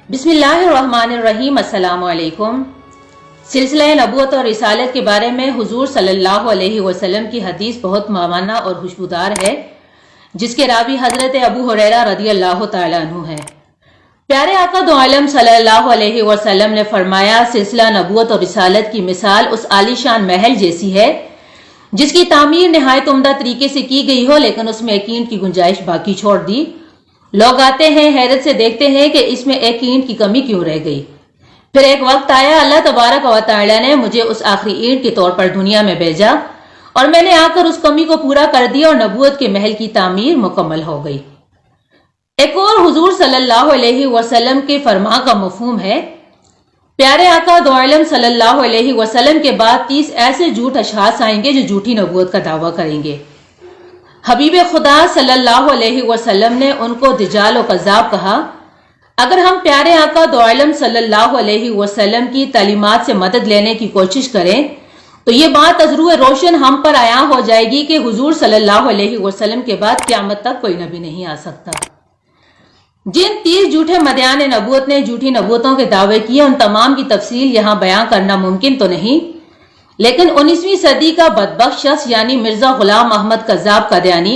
बिस्मिल्लाहिर्रहमानिर्रहीम। अस्सलाम वालेकुम। सिलसिला नबूवत और रिसालत के बारे में हुजूर सल्लल्लाहु अलैहि वसल्लम की हदीस बहुत मावाना और खुशबूदार है, जिसके रावी हजरत अबू हुरैरा रदियल्लाहु ताला अन्हु है। प्यारे आका दो आलम सल्लल्लाहु अलैहि वसल्लम ने फरमाया, सिलसिला नबूवत और रिसालत की मिसाल उस आलीशान महल जैसी है जिसकी तामीर निहायत उम्दा तरीके से की गई हो, लेकिन उसमें एक ईंट की गुंजाइश बाकी छोड़ दी। लोग आते हैं, हैरत से देखते हैं कि इसमें एक ईंट की कमी क्यों रह गई। फिर एक वक्त आया, अल्लाह तबारक व तआला ने मुझे उस आखिरी ईंट के तौर पर दुनिया में भेजा और मैंने आकर उस कमी को पूरा कर दिया और नबूवत के महल की तामीर मुकम्मल हो गई। एक और हुजूर सल्लल्लाहु अलैहि वसल्लम के फरमा का मफहूम है, प्यारे आका दो आलम सल्लल्लाहु अलैहि वसल्लम के बाद 30 ऐसे झूठ अशखास आएंगे जो झूठी नबूवत का दावा करेंगे। हबीब खुदा सल्लल्लाहु अलैहि वसल्लम ने उनको दज्जाल और कज़्ज़ाब कहा। अगर हम प्यारे आका दो आलम सल्लल्लाहु अलैहि वसल्लम की तालीमात से मदद लेने की कोशिश करें तो ये बात अज़रूर रोशन हम पर आया हो जाएगी कि हुजूर सल्लल्लाहु अलैहि वसल्लम के बाद क़यामत तक कोई नबी नहीं आ सकता। जिन 30 झूठे मदयान नबूवत ने झूठी नबूवतों के दावे किए, उन तमाम की तफसील यहाँ बयां करना मुमकिन तो नहीं, लेकिन 19वीं सदी का बदबख्त शख्स यानी मिर्जा गुलाम अहमद कज़्ज़ाब कादियानी,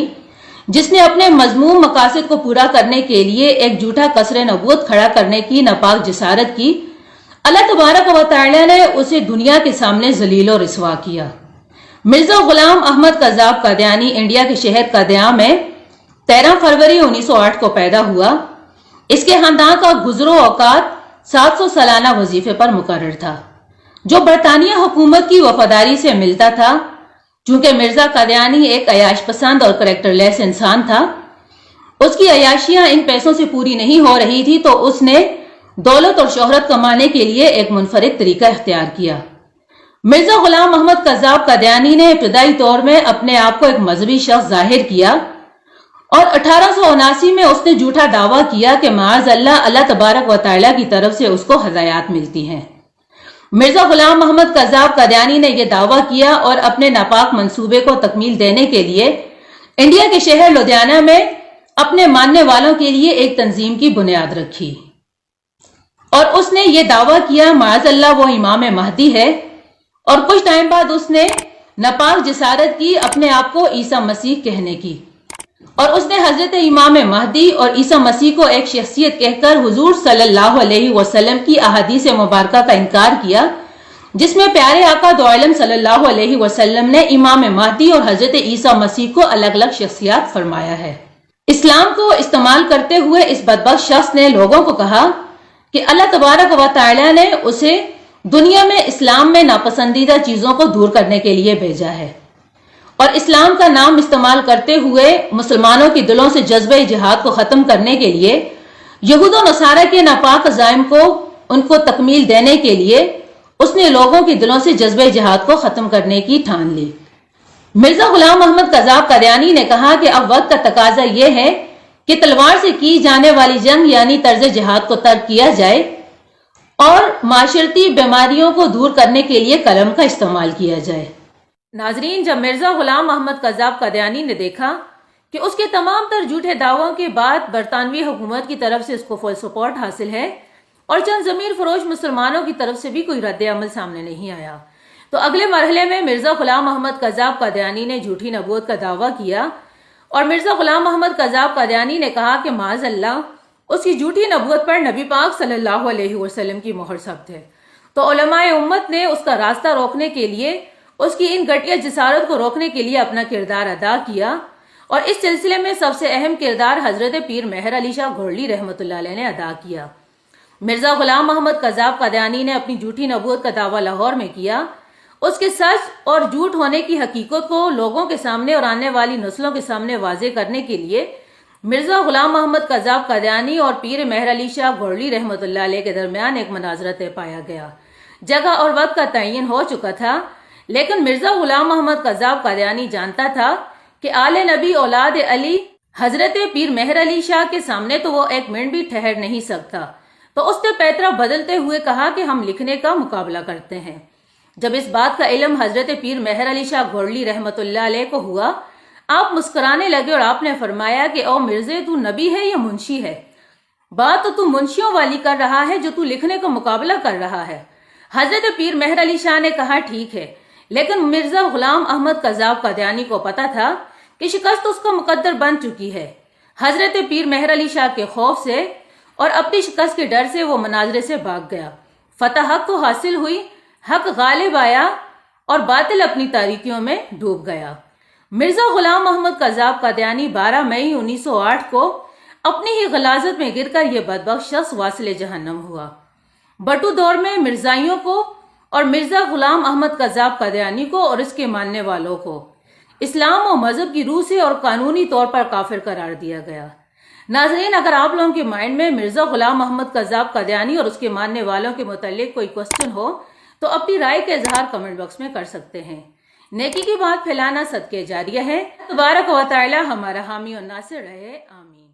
जिसने अपने मज़मूम मकासद को पूरा करने के लिए एक झूठा कसरे नबूवत खड़ा करने की नापाक जसारत की, अल्लाह तबारक व तआला ने उसे दुनिया के सामने जलील और रिसवा किया। मिर्जा गुलाम अहमद कज़्ज़ाब कादियानी इंडिया के शहर कादियान में 13 फरवरी 1908 को पैदा हुआ। इसके खानदान का गुजरो औकात 700 सालाना वजीफे पर मुकर्रर था, जो बरतानिया हुकूमत की वफादारी से मिलता था। चूंकि मिर्जा कादियानी एक अयाश पसंद और करेक्टरलेस इंसान था, उसकी अयाशियां इन पैसों से पूरी नहीं हो रही थी, तो उसने दौलत और शोहरत कमाने के लिए एक मुनफरिद तरीका इख्तियार किया। मिर्जा गुलाम अहमद कज़्ज़ाब कादियानी ने इब्तदाई तौर में अपने आप को एक मजहबी शख्स जाहिर किया और 1879 में उसने झूठा दावा किया कि माअज़ल्लाह अल्लाह तबारक व तआला की तरफ से उसको हदायत मिलती हैं। मिर्जा गुलाम अहमद कज़्ज़ाब कादियानी ने यह दावा किया और अपने नापाक मंसूबे को तकमील देने के लिए इंडिया के शहर लुधियाना में अपने मानने वालों के लिए एक तंजीम की बुनियाद रखी और उसने ये दावा किया माअज़ल्लाह वो इमाम महदी है, और कुछ टाइम बाद उसने नापाक जसारत की अपने आप को ईसा मसीह कहने की, और उसने हजरत इमाम महदी और ईसा मसीह को एक शख्सियत कहकर हुजूर सल्लल्लाहु अलैहि वसल्लम की अहादीस मुबारका का इनकार किया, जिसमें प्यारे आका दो आलम सल्लल्लाहु अलैहि वसल्लम ने इमाम महदी और हजरत ईसा मसीह को अलग अलग शख्सियत फरमाया है। इस्लाम को इस्तेमाल करते हुए इस बदबख्त शख्स ने लोगों को कहा कि अल्लाह तबारक व तआला ने उसे दुनिया में इस्लाम में नापसंदीदा चीजों को दूर करने के लिए भेजा है और इस्लाम का नाम इस्तेमाल करते हुए मुसलमानों के दिलों से जज्बे जिहाद को खत्म करने के लिए, यहूद और नसारा के नापाक अज़ाइम को उनको तकमील देने के लिए उसने लोगों के दिलों से जज्बे जिहाद को खत्म करने की ठान ली। मिर्जा गुलाम अहमद कज़्ज़ाब कादियानी ने कहा कि अब वक्त का तकाजा यह है कि तलवार से की जाने वाली जंग यानी तर्ज जिहाद को तर्क किया जाए और माशरती बीमारियों को दूर करने के लिए कलम का इस्तेमाल किया जाए। नाजरीन, जब मिर्जा गुलाम अहमद कज़्ज़ाब कादियानी ने देखा कि उसके तमाम तर झूठे दावों के बाद बरतानवी हुकूमत की तरफ से उसको फुल सपोर्ट हासिल है और चंद ज़मीर फरोश मुसलमानों की तरफ से भी कोई रद्द अमल सामने नहीं आया, तो अगले मरहले में मिर्जा गुलाम अहमद कज़्ज़ाब कादियानी ने झूठी नबूवत का दावा किया और मिर्जा गुलाम अहमद कज़्ज़ाब कादियानी ने कहा कि माअज़ल्लाह उसकी झूठी नबूवत पर नबी पाक सल्लल्लाहु अलैहि वसल्लम की मोहर सब्त है। तो उलमाए उम्मत ने उसका रास्ता रोकने के लिए, उसकी इन घटिया जसारत को रोकने के लिए अपना किरदार अदा किया और इस सिलसिले में सबसे अहम किरदार हजरत पीर मेहर अली शाह घोरली रहमतुल्लाह अलैह ने अदा किया। मिर्जा गुलाम अहमद कज़्ज़ाब कादियानी ने अपनी झूठी नबूवत का दावा लाहौर में किया। उसके सच और झूठ होने की हकीकत को लोगों के सामने और आने वाली नस्लों के सामने वाजे करने के लिए मिर्जा गुलाम अहमद कज़्ज़ाब कादियानी और पीर मेहर अली शाह घोरली रहमतुल्लाह अलैह के दरमियान एक मुनाज़रा तय पाया गया। जगह और वक्त का तयन हो चुका था, लेकिन मिर्जा गुलाम अहमद कज़्ज़ाब कादियानी जानता था कि आले नबी औलाद अली हजरत पीर मेहर अली शाह के सामने तो वो एक मिनट भी ठहर नहीं सकता, तो उसने पैतरा बदलते हुए कहा कि हम लिखने का मुकाबला करते हैं। जब इस बात का इल्म हजरत पीर मेहर अली शाह घोरली रहमतुल्लाह अलैह को हुआ, आप मुस्कुराने लगे और आपने फरमाया कि ओ मिर्जे, तू नबी है या मुंशी है? بات تو منشیوں والی کر رہا ہے جو تو لکھنے کا مقابلہ کر رہا ہے۔ حضرت پیر مہر علی شاہ نے کہا ٹھیک ہے، لیکن مرزا غلام احمد قذاب قادیانی کو پتا تھا کہ شکست اس کا مقدر بن چکی ہے۔ حضرت پیر مہر علی شاہ کے خوف سے اور اپنی شکست کے ڈر سے وہ مناظرے سے بھاگ گیا۔ فتح حق کو حاصل ہوئی، حق غالب آیا اور باطل اپنی تاریکیوں میں ڈوب گیا۔ مرزا غلام احمد قذاب قادیانی 12 مئی 1908 کو اپنی ہی غلاظت میں گر کر یہ بدبخت شخص واصل جہنم ہوا۔ بٹو دور میں مرزائیوں کو اور مرزا غلام احمد قذاب قادیانی کو اور اس کے ماننے والوں کو اسلام و مذہب کی روح سے اور قانونی طور پر کافر قرار دیا گیا۔ ناظرین، اگر آپ لوگوں کے مائنڈ میں مرزا غلام احمد قذاب قادیانی اور اس کے ماننے والوں کے متعلق کوئی کوسچن ہو تو اپنی رائے کا اظہار کمنٹ باکس میں کر سکتے ہیں۔ نیکی کی بات پھیلانا صدقہ جاریہ ہے۔ تبارک و تعالی ہمارا حامی اور ناصر رہے، آمین۔